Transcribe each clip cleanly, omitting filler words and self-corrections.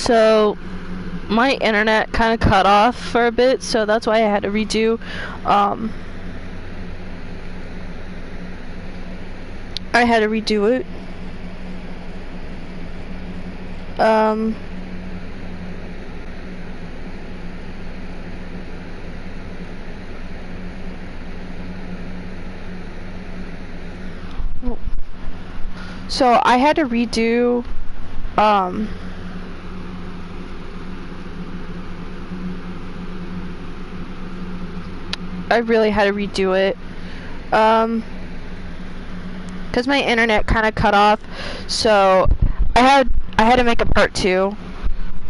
So my internet kind of cut off for a bit, so that's why I had to redo. I had to redo it. So I had to redo, I really had to redo it, because my internet kind of cut off, so I had to make a part 2,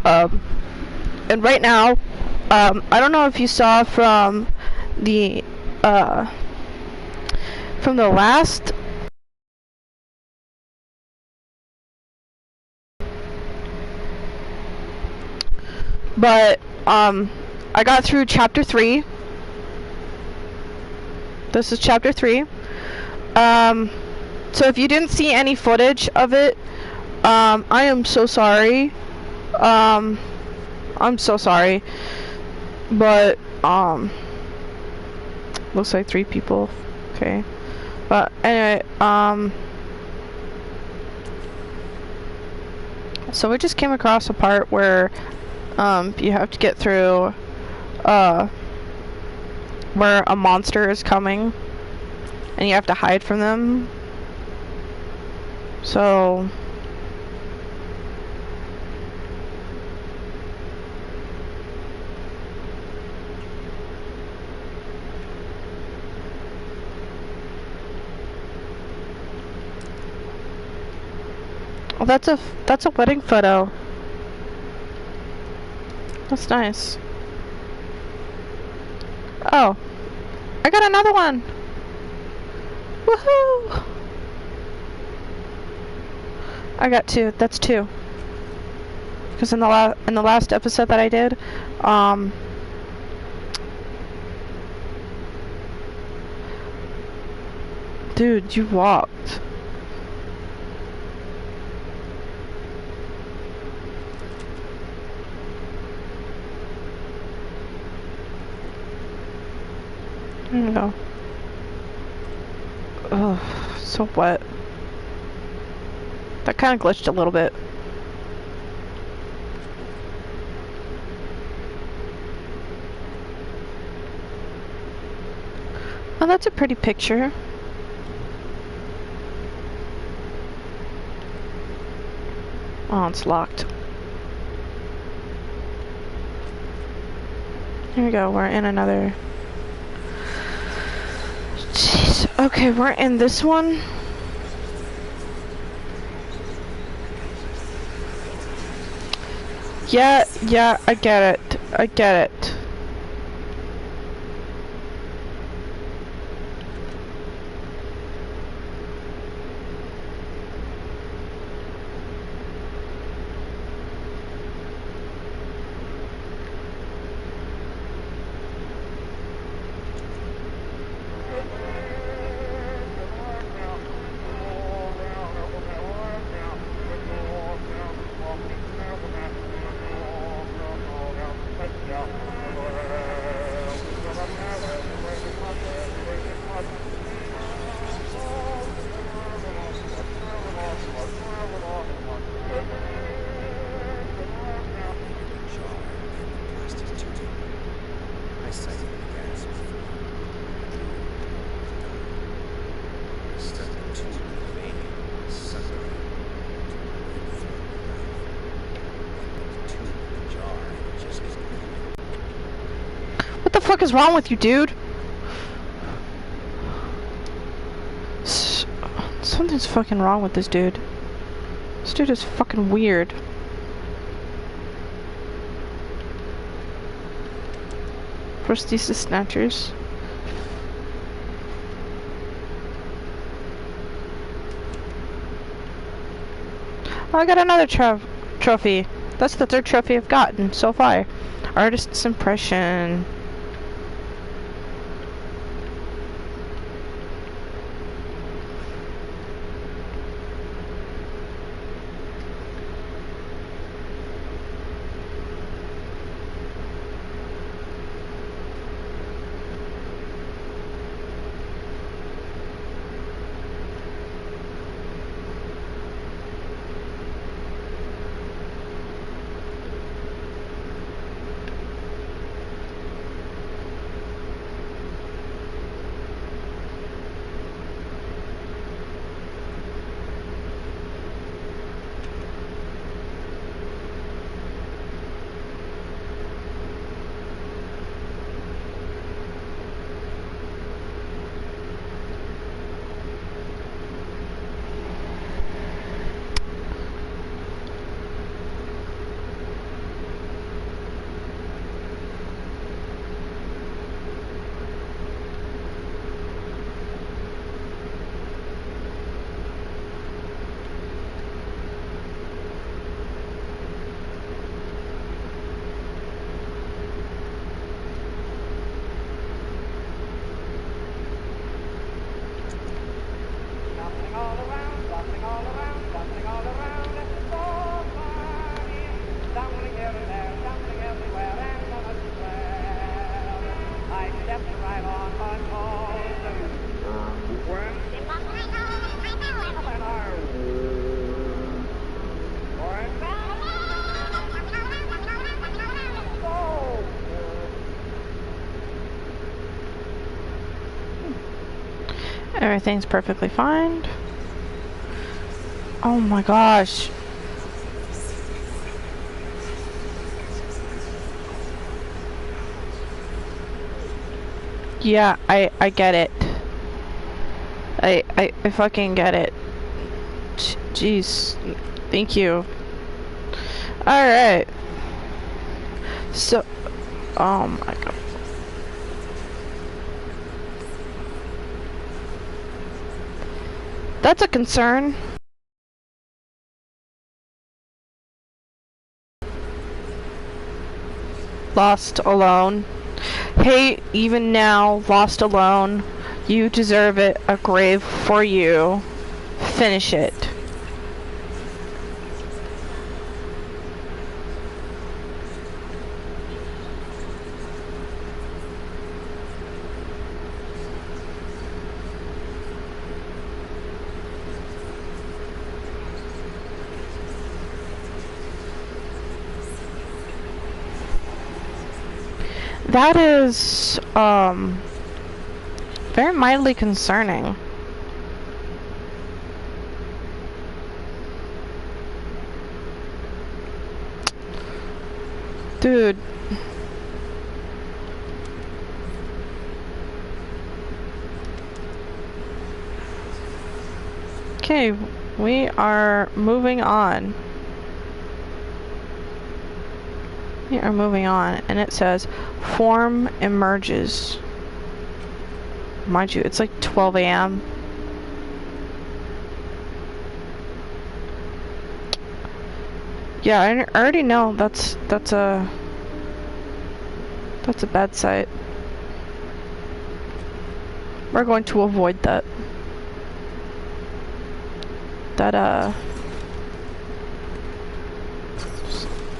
and right now, I don't know if you saw from the last, but, I got through chapter 3. This is chapter 3. So if you didn't see any footage of it, I am so sorry. I'm so sorry. But, looks like 3 people. Okay. But anyway, so we just came across a part where, you have to get through, where a monster is coming, and you have to hide from them. So oh, that's a wedding photo. That's nice. Oh, I got another one. Woohoo! I got 2. That's 2. Because in the last episode that I did, dude, you walked. There you go. Ugh, so wet. That kind of glitched a little bit. Oh, that's a pretty picture. Oh, it's locked. Here we go, we're in another... Jeez. Okay, we're in this one. Yeah, I get it. I get it. What the fuck is wrong with you, dude? Something's fucking wrong with this dude. This dude is fucking weird. Prosthesis snatchers. Oh, I got another trophy. That's the 3rd trophy I've gotten so far. Artist's impression. Everything's perfectly fine. Oh my gosh. Yeah, I get it. I fucking get it. Jeez. Thank you. Alright. So, oh my god. That's a concern. Lost alone. Hey, even now, lost alone. You deserve it. A grave for you. Finish it. That is, very mildly concerning. Dude. Okay, we are moving on. We are moving on, and it says, form emerges. Mind you, it's like 12 a.m. Yeah, I already know that's a bad site. We're going to avoid that.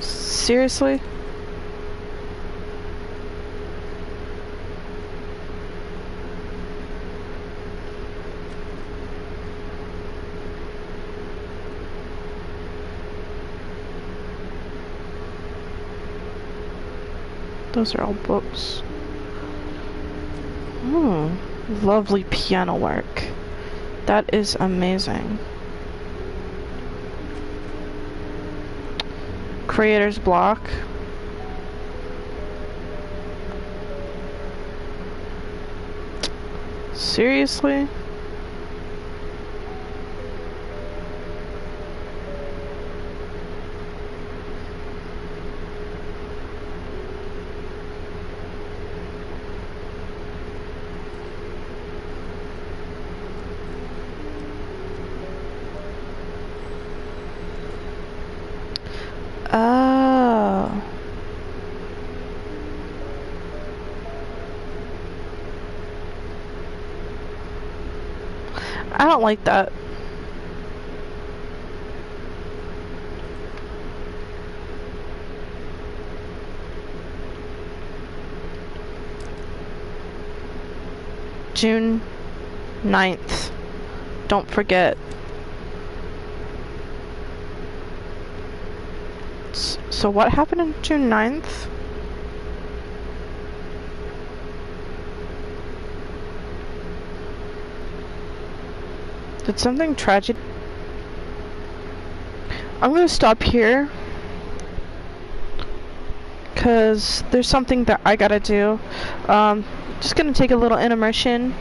Seriously? Those are all books. Lovely piano work. That is amazing. Creator's block. Seriously? Oh. I don't like that. June 9th. Don't forget. So what happened on June 9th? Did something tragic? I'm gonna stop here, cause there's something that I gotta do. Just gonna take a little intermission.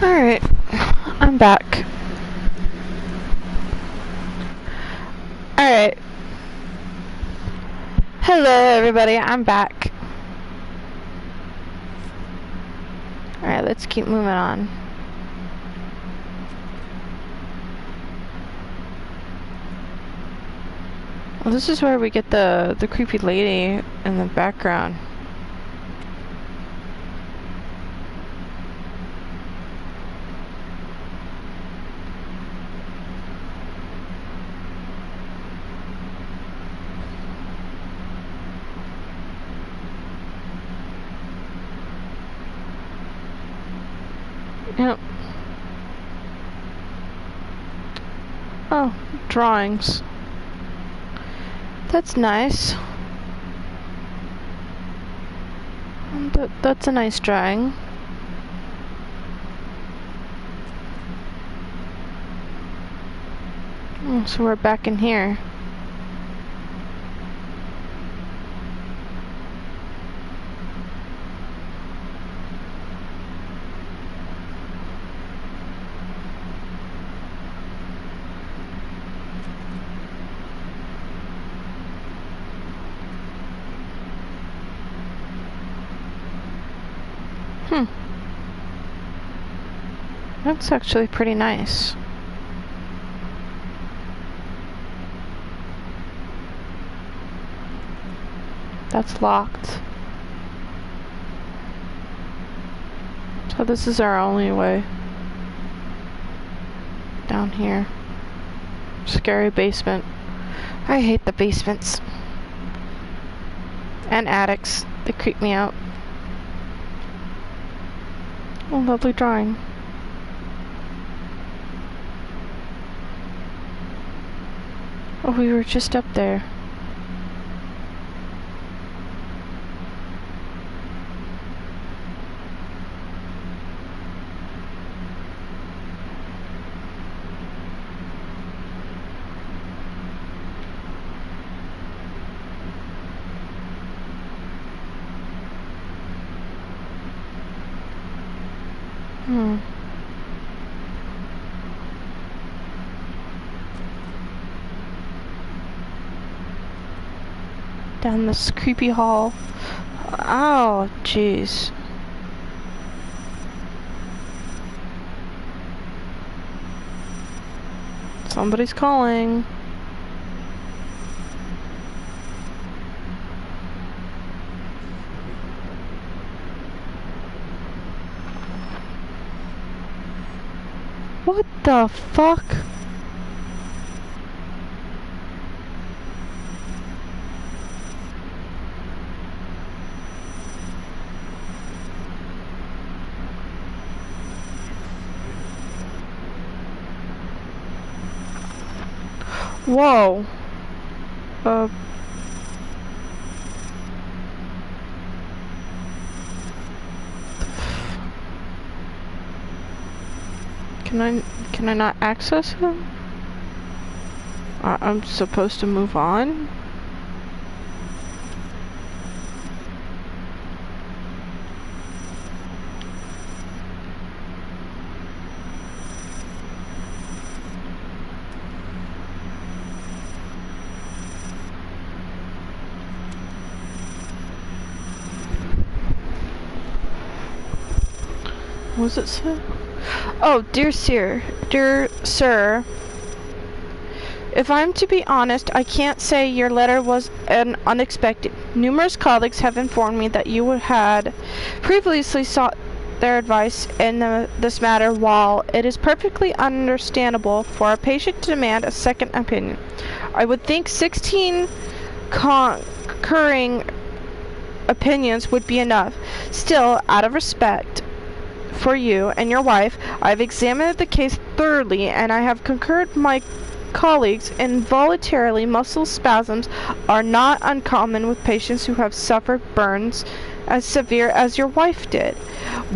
Alright, I'm back. Alright. Hello everybody, I'm back. Alright, let's keep moving on. Well, this is where we get the creepy lady in the background. Yep. Oh, drawings. That's nice. That's a nice drawing. Oh, so we're back in here. That's actually pretty nice. That's locked. So this is our only way. Down here. Scary basement. I hate the basements. And attics. They creep me out. Oh, lovely drawing. Oh, we were just up there. Down this creepy hall. Oh, jeez. Somebody's calling. What the fuck? Whoa. Can I not access him? I'm supposed to move on? What does it say? Oh, dear sir, if I'm to be honest, I can't say your letter was an unexpected. Numerous colleagues have informed me that you had previously sought their advice in this matter. While it is perfectly understandable for a patient to demand a second opinion, I would think 16 concurring opinions would be enough. Still, out of respect for you and your wife, I've examined the case thoroughly, and I have concurred my colleagues. Involuntary muscle spasms are not uncommon with patients who have suffered burns as severe as your wife did.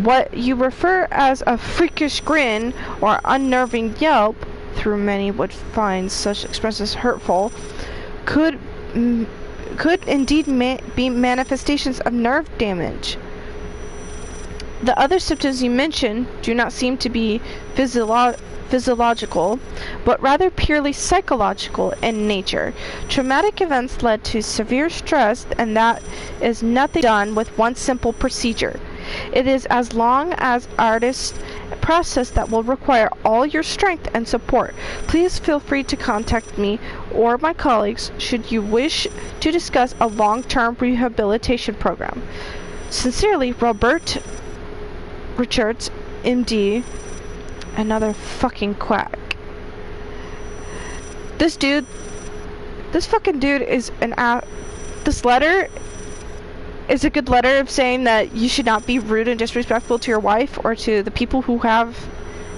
What you refer as a freakish grin or unnerving yelp, though many would find such expressions hurtful, could indeed be manifestations of nerve damage. The other symptoms you mentioned do not seem to be physiological, but rather purely psychological in nature. Traumatic events led to severe stress, and that is nothing done with one simple procedure. It is as long as artist process that will require all your strength and support. Please feel free to contact me or my colleagues should you wish to discuss a long-term rehabilitation program. Sincerely, Robert Richards, MD. Another fucking quack. This fucking dude is this letter is a good letter of saying that you should not be rude and disrespectful to your wife or to the people who have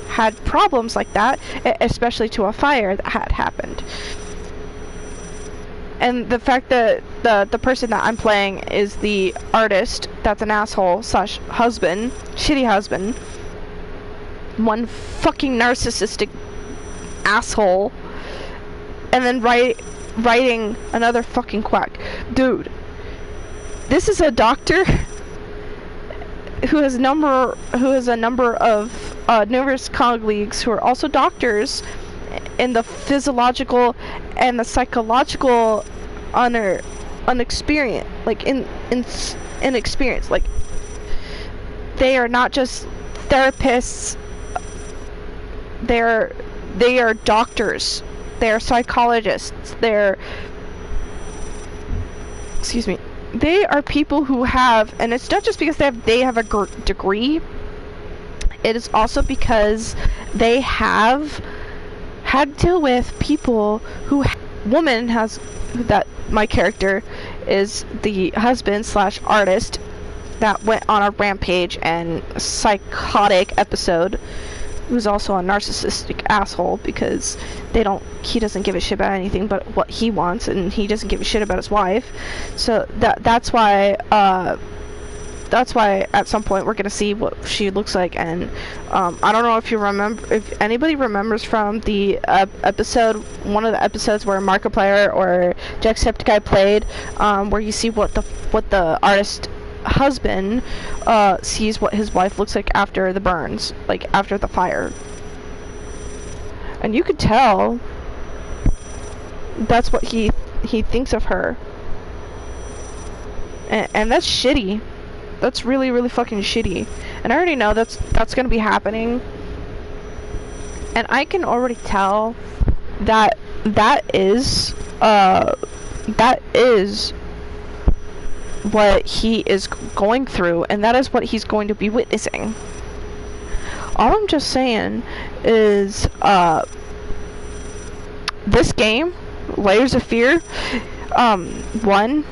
had problems like that, especially to a fire that had happened. And the fact that the person that I'm playing is the artist that's an asshole slash husband, shitty husband, one fucking narcissistic asshole, and then writing another fucking quack. Dude, this is a doctor who has a number of numerous colleagues who are also doctors in the physiological and the psychological unexperienced, like inexperienced. Like, they are not just therapists, they are doctors, they are psychologists, they are people who have, and it's not just because they have a degree, it is also because they have had to deal with people who, that my character is the husband slash artist that went on a rampage and psychotic episode, who's also a narcissistic asshole because he doesn't give a shit about anything but what he wants, and he doesn't give a shit about his wife. So that's why at some point we're gonna see what she looks like. And I don't know if anybody remembers from the one of the episodes where Markiplier or Jacksepticeye played, where you see what the artist husband sees what his wife looks like after the burns, like after the fire, and you could tell that's what he thinks of her, and that's shitty. That's really, really fucking shitty, and I already know that's gonna be happening, and I can already tell that is what he is going through, and that is what he's going to be witnessing. All I'm just saying is this game, Layers of Fear 1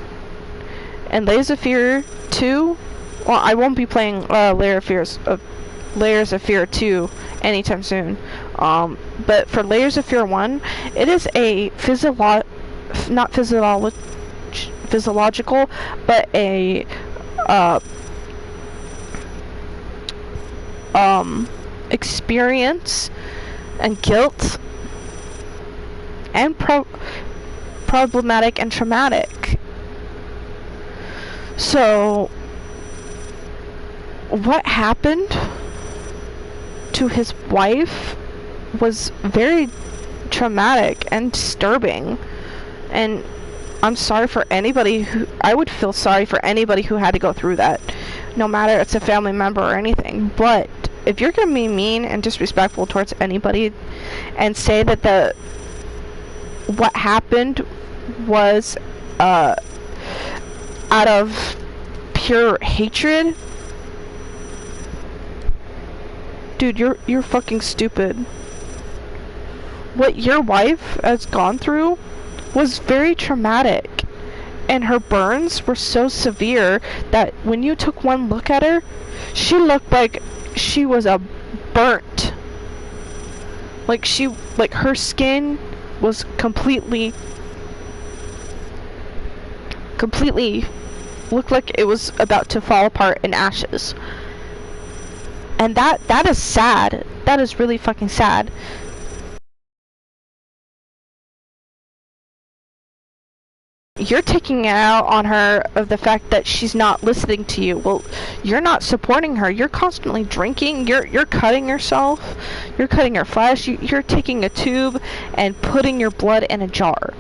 and Layers of Fear 2, well, I won't be playing Layers of Fear 2 anytime soon, but for Layers of Fear 1, it is a physiological, but a experience and guilt and problematic and traumatic. So what happened to his wife was very traumatic and disturbing, and I'm sorry for anybody I would feel sorry for anybody who had to go through that, no matter it's a family member or anything. But if you're gonna be mean and disrespectful towards anybody and say that what happened was out of pure hatred, dude, you're fucking stupid. What your wife has gone through was very traumatic, and her burns were so severe that when you took one look at her, she looked like she was burnt. Like her skin was completely looked like it was about to fall apart in ashes. And that is sad. That is really fucking sad. you're taking it out on her of the fact that she's not listening to you. Well, you're not supporting her. You're constantly drinking. You're cutting yourself. You're cutting your flesh. You're taking a tube and putting your blood in a jar.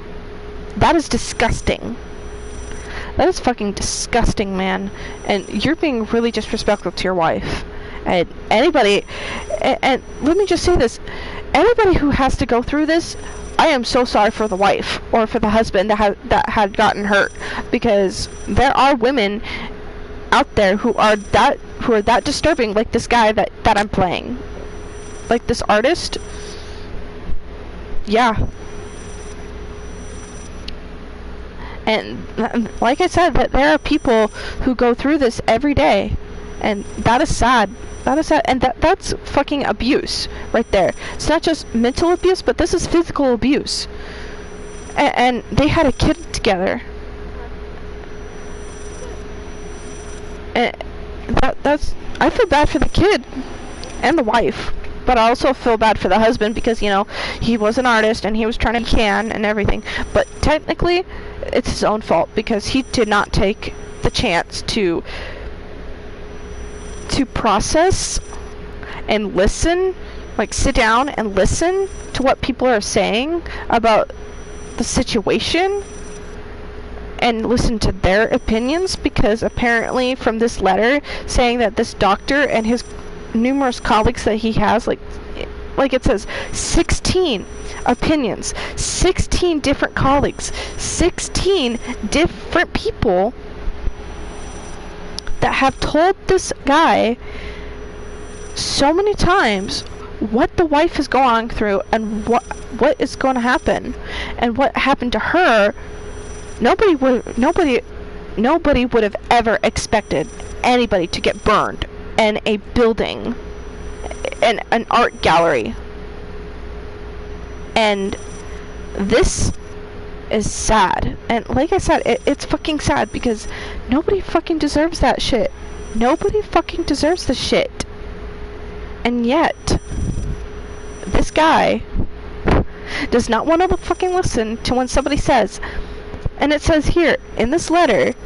That is disgusting. That is fucking disgusting, man. And you're being really disrespectful to your wife. And anybody, and let me just say this, anybody who has to go through this, I am so sorry for the wife or for the husband that had gotten hurt, because there are women out there who are that disturbing, like this guy that I'm playing, like this artist. Yeah. And like I said, that there are people who go through this every day, and that is sad. That is sad, and that's fucking abuse right there. It's not just mental abuse, but this is physical abuse. And they had a kid together. And that's I feel bad for the kid and the wife, but I also feel bad for the husband, because you know he was an artist and he was trying to can and everything. But technically, it's his own fault, because he did not take the chance to process and listen, like sit down and listen to what people are saying about the situation and listen to their opinions, because apparently from this letter saying that this doctor and his numerous colleagues that he has, like it says 16 opinions, 16 different colleagues, 16 different people that have told this guy so many times what the wife is going through and what is going to happen and what happened to her. Nobody would have ever expected anybody to get burned in a building, in an art gallery. And this is sad. And like I said, it's fucking sad, because nobody fucking deserves that shit. Nobody fucking deserves the shit. And yet, this guy does not want to fucking listen to when somebody says, and it says here in this letter, it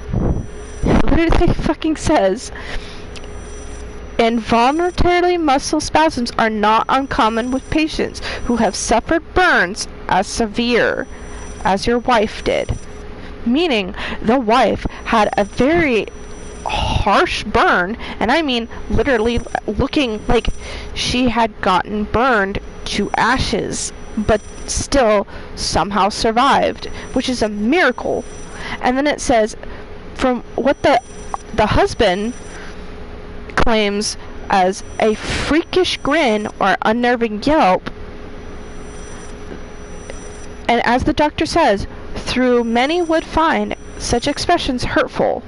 literally fucking says, involuntary muscle spasms are not uncommon with patients who have suffered burns as severe as your wife did. Meaning, the wife had a very harsh burn, and I mean literally looking like she had gotten burned to ashes, but still somehow survived, which is a miracle. And then it says, from what the husband claims as a freakish grin or unnerving yelp, and as the doctor says, through many would find such expressions hurtful.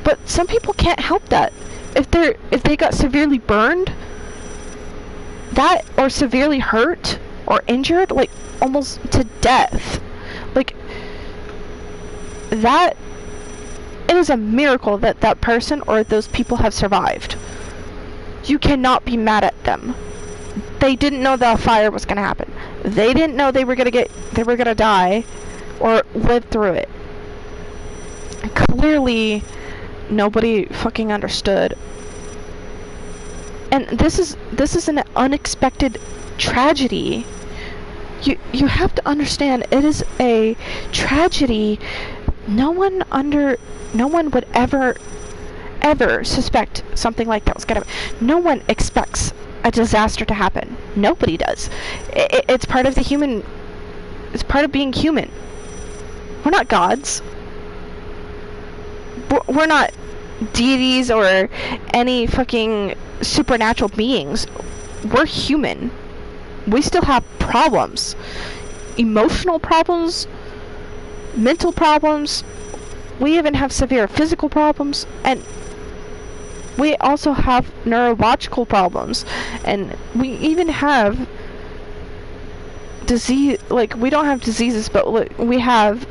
But some people can't help that. If they got severely burned, that, or severely hurt or injured, like almost to death, like that, it is a miracle that that person or those people have survived. You cannot be mad at them. They didn't know the fire was gonna happen. They didn't know they were gonna die or live through it. Clearly, nobody fucking understood. And this is an unexpected tragedy. You have to understand, it is a tragedy. No one would ever suspect something like that was gonna. No one expects a disaster to happen. Nobody does. It's part of the human. It's part of being human. We're not gods. We're not deities or any fucking supernatural beings. We're human. We still have problems. Emotional problems, mental problems. We even have severe physical problems, and we also have neurological problems, and we even have disease. Like, we don't have diseases, but we have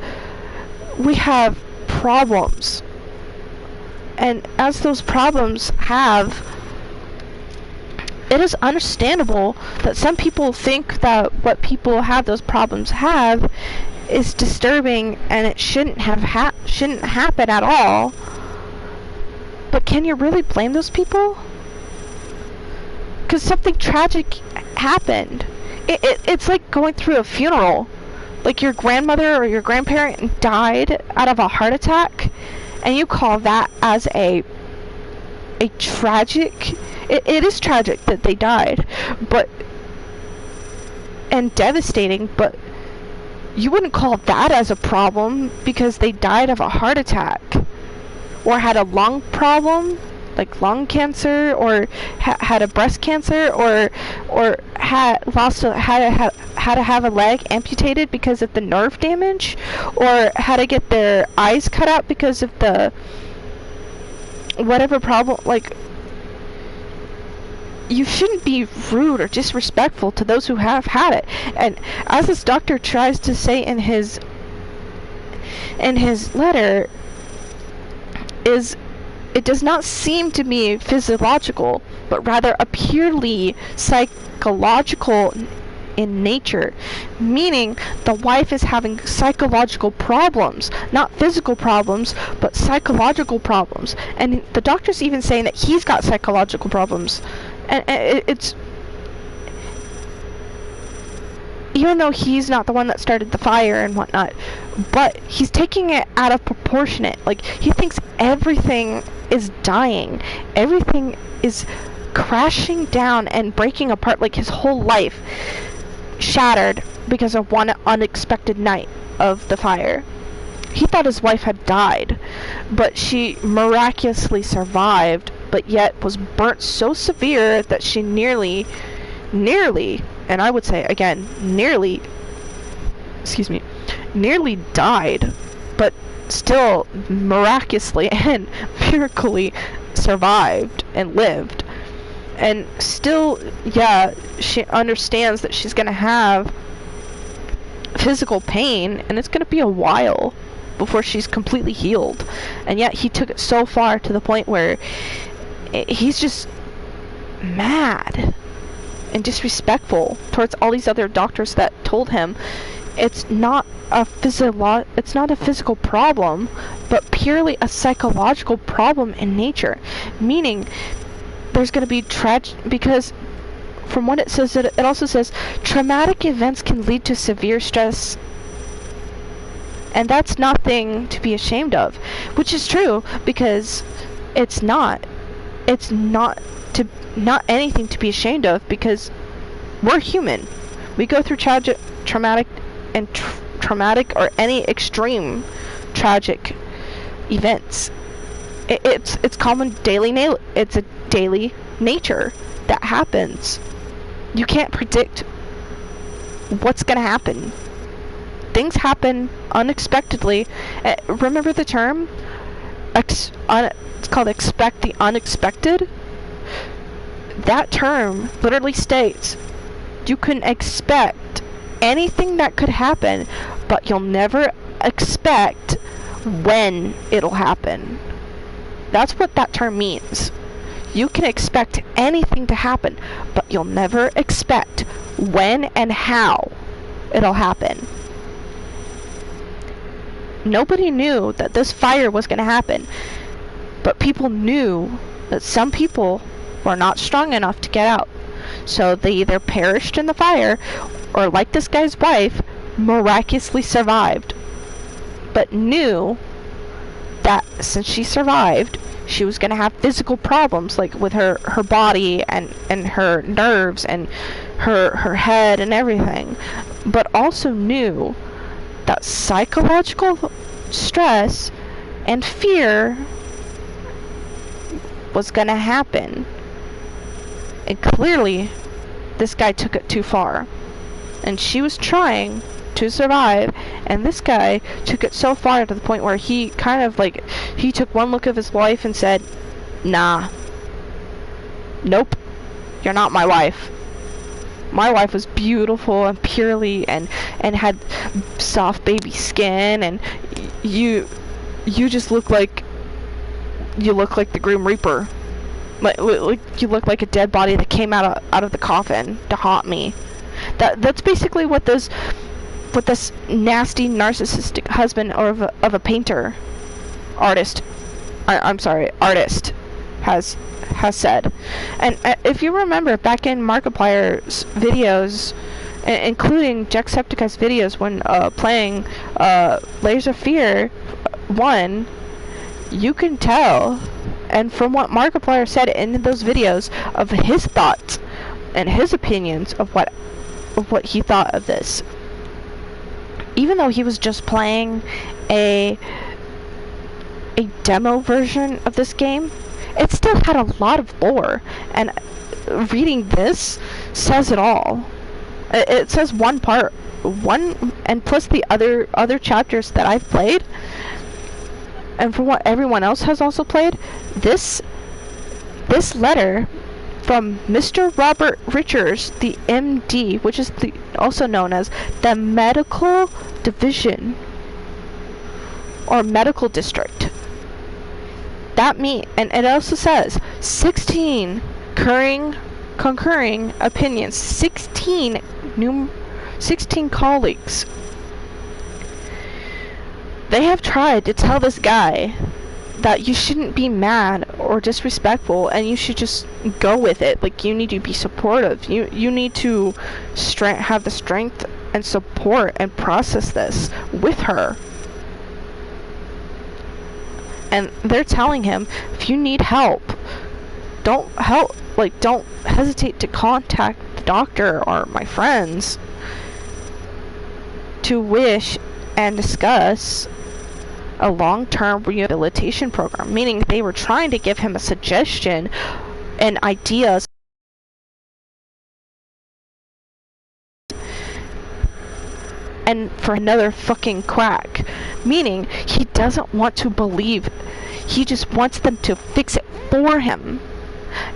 problems. And as those problems have, it is understandable that some people think that what people have those problems have is disturbing and it shouldn't happen at all. But can you really blame those people? Because something tragic happened. It's like going through a funeral. Like your grandmother or your grandparent died out of a heart attack, and you call that as a tragic. It is tragic that they died, but and devastating, but you wouldn't call that as a problem because they died of a heart attack or had a lung problem, like lung cancer, or had a breast cancer, or had to have a leg amputated because of the nerve damage, or had to get their eyes cut out because of the whatever problem. Like, you shouldn't be rude or disrespectful to those who have had it. And as this doctor tries to say in his letter, it does not seem to be physiological, but rather a purely psychological in nature, meaning the wife is having psychological problems, not physical problems, but psychological problems. And the doctor's even saying that he's got psychological problems. And it's, even though he's not the one that started the fire and whatnot, but he's taking it out of proportionate. Like, he thinks everything is dying, everything is crashing down and breaking apart, like his whole life shattered because of one unexpected night of the fire. He thought his wife had died, but she miraculously survived, but yet was burnt so severe that she nearly, and I would say again, nearly died, but still miraculously and miraculously survived and lived. And still, yeah, she understands that she's gonna have physical pain, and it's gonna be a while before she's completely healed. And yet he took it so far to the point where he's just mad and disrespectful towards all these other doctors that told him it's not a physical problem, but purely a psychological problem in nature. Meaning, there's going to be because from what it says, it also says traumatic events can lead to severe stress, and that's nothing to be ashamed of, which is true, because it's not anything to be ashamed of, because we're human. We go through traumatic or any extreme tragic events. It's common it's a daily nature that happens. You can't predict what's gonna happen. Things happen unexpectedly. Remember the term? It's called expect the unexpected. That term literally states you can expect anything that could happen, but you'll never expect when it'll happen. That's what that term means. You can expect anything to happen, but you'll never expect when and how it'll happen. Nobody knew that this fire was going to happen, but people knew that some people were not strong enough to get out. So they either perished in the fire, or like this guy's wife, miraculously survived, but knew that since she survived, she was going to have physical problems, like with her body and her nerves and her head and everything, but also knew that psychological stress and fear was going to happen. And clearly, this guy took it too far. And she was trying to survive, and this guy took it so far to the point where he kind of like, he took one look of his wife and said, nah, nope, you're not my wife. My wife was beautiful and purely and had soft baby skin, and you just look like the Grim Reaper. Like you look like a dead body that came out of the coffin to haunt me. That's basically what those with this nasty narcissistic husband of a painter artist. I'm sorry, artist has said. And if you remember back in Markiplier's videos, including Jacksepticeye's videos when playing Layers of Fear 1, you can tell, and from what Markiplier said in those videos, of his thoughts and his opinions of what he thought of this. Even though he was just playing a demo version of this game, it still had a lot of lore, and reading this says it all. It says one, and plus the other chapters that I've played, and from what everyone else has also played, this letter from Mr. Robert Richards, the MD, which is also known as the Medical Division or Medical District. And it also says 16 concurring opinions, 16 colleagues. They have tried to tell this guy that you shouldn't be mad or disrespectful, and you should just go with it. Like, you need to be supportive. You need to have the strength and support and process this with her. And they're telling him, if you need help, don't hesitate to contact the doctor or my friends to wish and discuss a long-term rehabilitation program. Meaning they were trying to give him a suggestion and ideas and for another fucking quack. Meaning he doesn't want to believe. He just wants them to fix it for him.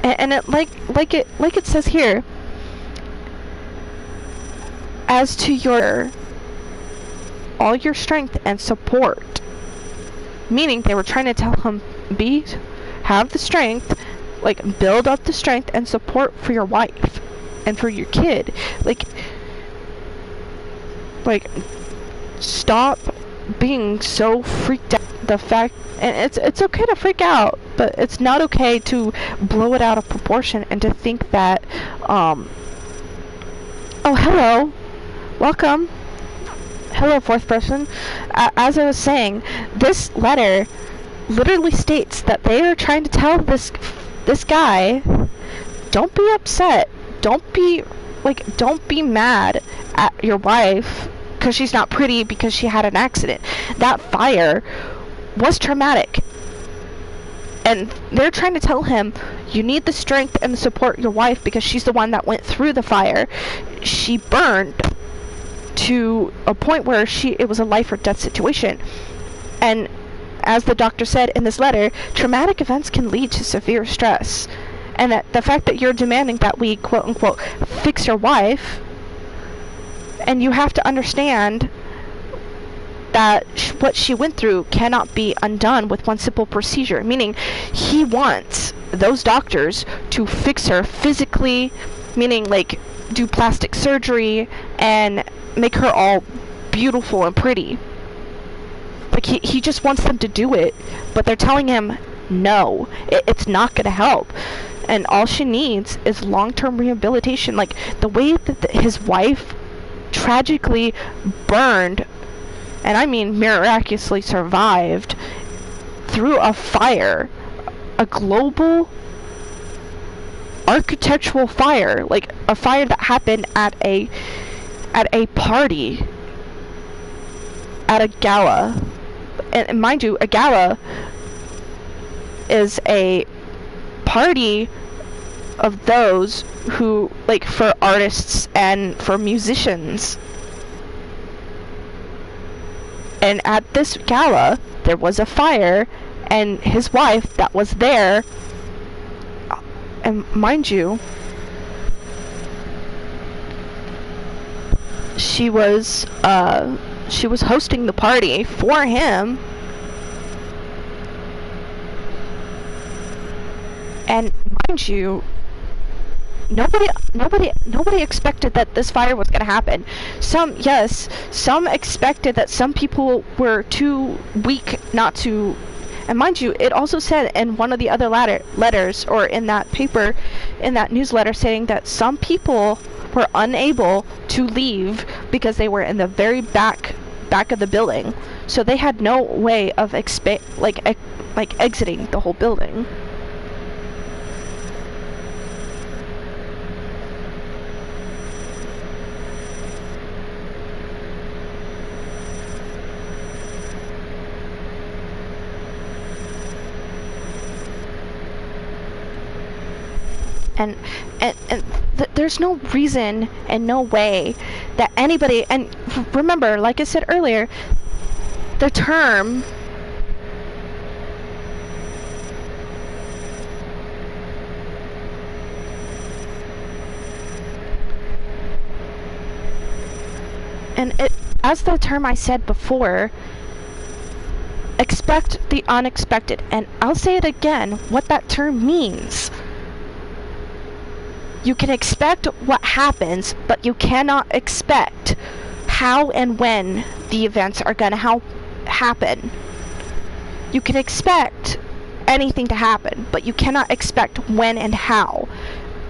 And it like it says here, as to all your strength and support. Meaning they were trying to tell him, have the strength, like build up the strength and support for your wife and for your kid. Like stop being so freaked out. The fact, and it's okay to freak out, but it's not okay to blow it out of proportion and to think that oh, hello, welcome, hello, fourth person. As I was saying, this letter literally states that they are trying to tell this guy, don't be upset, don't be mad at your wife because she's not pretty because she had an accident. That fire was traumatic, and they're trying to tell him, you need the strength and the support your wife because she's the one that went through the fire. She burned to a point where it was a life or death situation. And as the doctor said in this letter, traumatic events can lead to severe stress, and that the fact that you're demanding that we quote unquote fix your wife, and you have to understand that what she went through cannot be undone with one simple procedure. Meaning he wants those doctors to fix her physically, meaning like do plastic surgery and make her all beautiful and pretty. Like he just wants them to do it, but they're telling him no, it's not going to help. And all she needs is long-term rehabilitation. Like the way that his wife tragically burned, and I mean miraculously survived through a fire, a global architectural fire, like a fire that happened at a party, at a gala. And mind you, a gala is a party of those who, like, for artists and for musicians. And at this gala, there was a fire, and his wife that was there, and mind you, she was hosting the party for him. And mind you, Nobody expected that this fire was gonna happen. Some, yes, some expected that some people were too weak not to. And mind you, it also said in one of the other letters, or in that paper, in that newsletter, saying that some people were unable to leave because they were in the very back of the building, so they had no way of exiting the whole building. And there's no reason and no way that anybody, and remember, like I said earlier, the term as the term I said before, expect the unexpected, and I'll say it again, what that term means. You can expect what happens, but you cannot expect how and when the events are going to happen. You can expect anything to happen, but you cannot expect when and how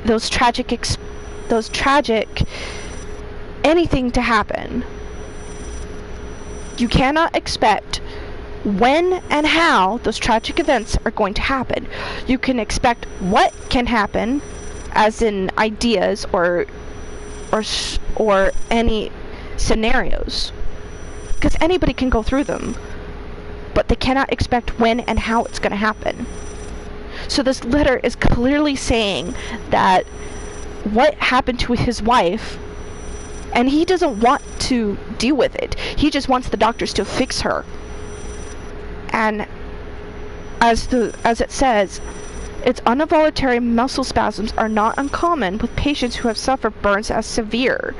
those tragic anything to happen. You cannot expect when and how those tragic events are going to happen. You can expect what can happen, as in ideas or any scenarios, because anybody can go through them, but they cannot expect when and how it's going to happen. So this letter is clearly saying that what happened to his wife, and he doesn't want to deal with it, he just wants the doctors to fix her. And as it says, its involuntary muscle spasms are not uncommon with patients who have suffered burns as severe,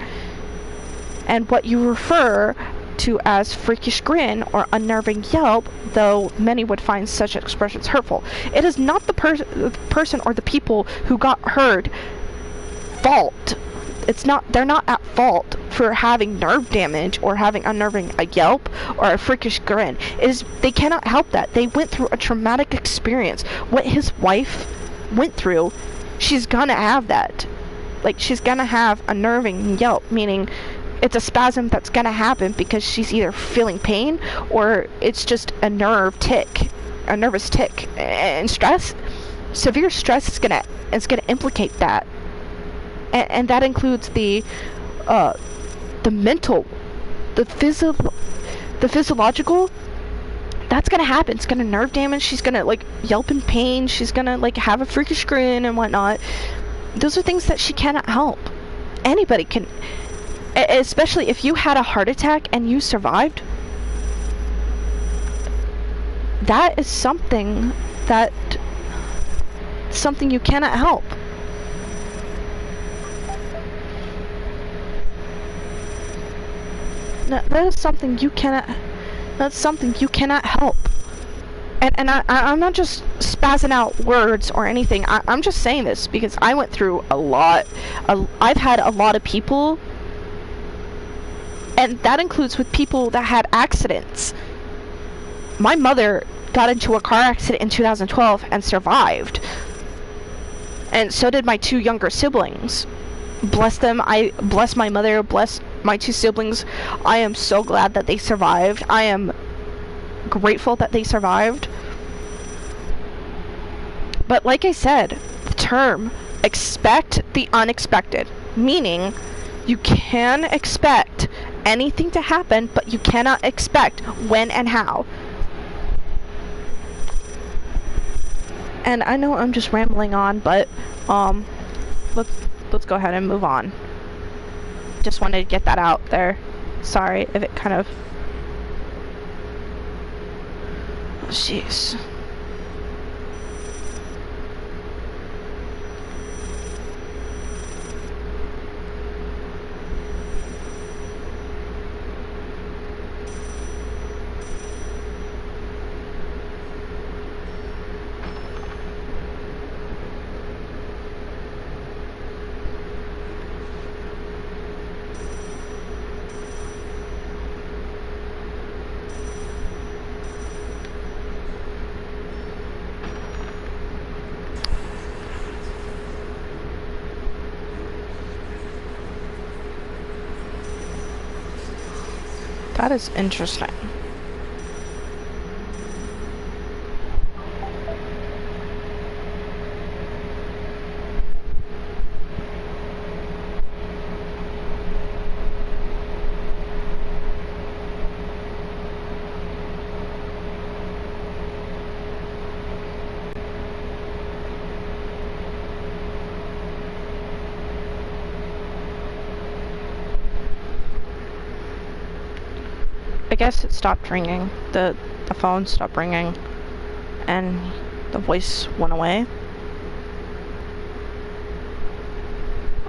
and what you refer to as freakish grin or unnerving yelp, though many would find such expressions hurtful. It is not the person or the people who got hurt fault. They're not at fault for having nerve damage or having unnerving a yelp or a freakish grin. They cannot help that. They went through a traumatic experience. What his wife went through, she's gonna have that. Like, she's gonna have a nerving yelp, meaning it's a spasm that's gonna happen because she's either feeling pain or it's just a nervous tick. And stress, severe stress is gonna implicate that. And that includes the mental, the physiological. That's gonna happen. It's gonna nerve damage. She's gonna yelp in pain. She's gonna have a freakish grin and whatnot. Those are things that she cannot help. Anybody can, especially if you had a heart attack and you survived. That is something you cannot help. That's something you cannot help. And I'm not just spazzing out words or anything. I'm just saying this because I went through a lot. I've had a lot of people, and that includes with people that had accidents. My mother got into a car accident in 2012 and survived. And so did my two younger siblings. Bless them. I bless my mother, bless my two siblings. I am so glad that they survived. I am grateful that they survived. But like I said, the term expect the unexpected, meaning you can expect anything to happen, but you cannot expect when and how. And I know I'm just rambling on, but let's go ahead and move on. Just wanted to get that out there. Sorry if it kind of... Jeez. That is interesting. I guess it stopped ringing. The phone stopped ringing and the voice went away.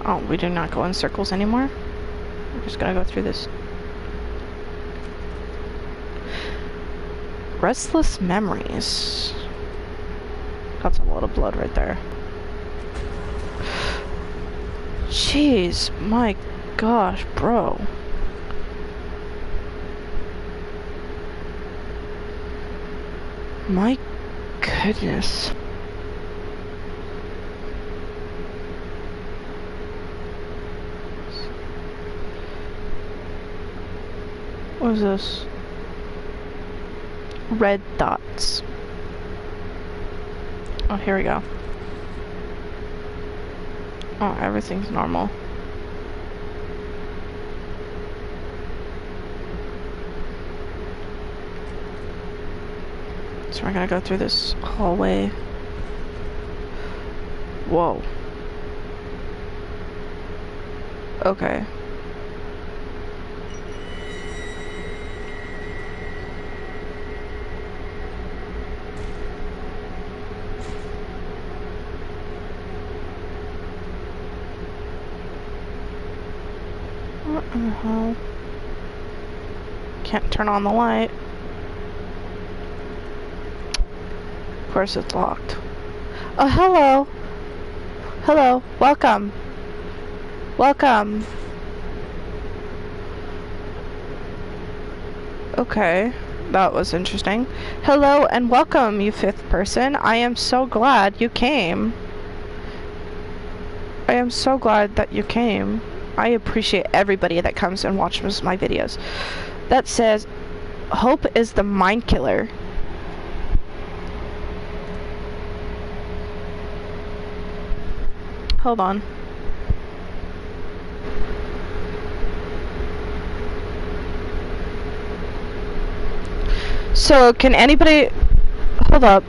Oh, we do not go in circles anymore. We're just gonna go through this. Restless memories. That's a lot of blood right there. Jeez, my gosh, bro. My goodness. What is this? Red dots. Oh, here we go. Oh, everything's normal. So we're gonna go through this hallway. Whoa. Okay. What in the hell? Can't turn on the light. Of course it's locked. Oh, hello. Hello. Welcome. Welcome. Okay. That was interesting. Hello and welcome, you fifth person. I am so glad you came. I am so glad that you came. I appreciate everybody that comes and watches my videos. That says, Hope is the mind killer. Hold on. So, can anybody... Hold up.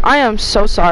I am so sorry.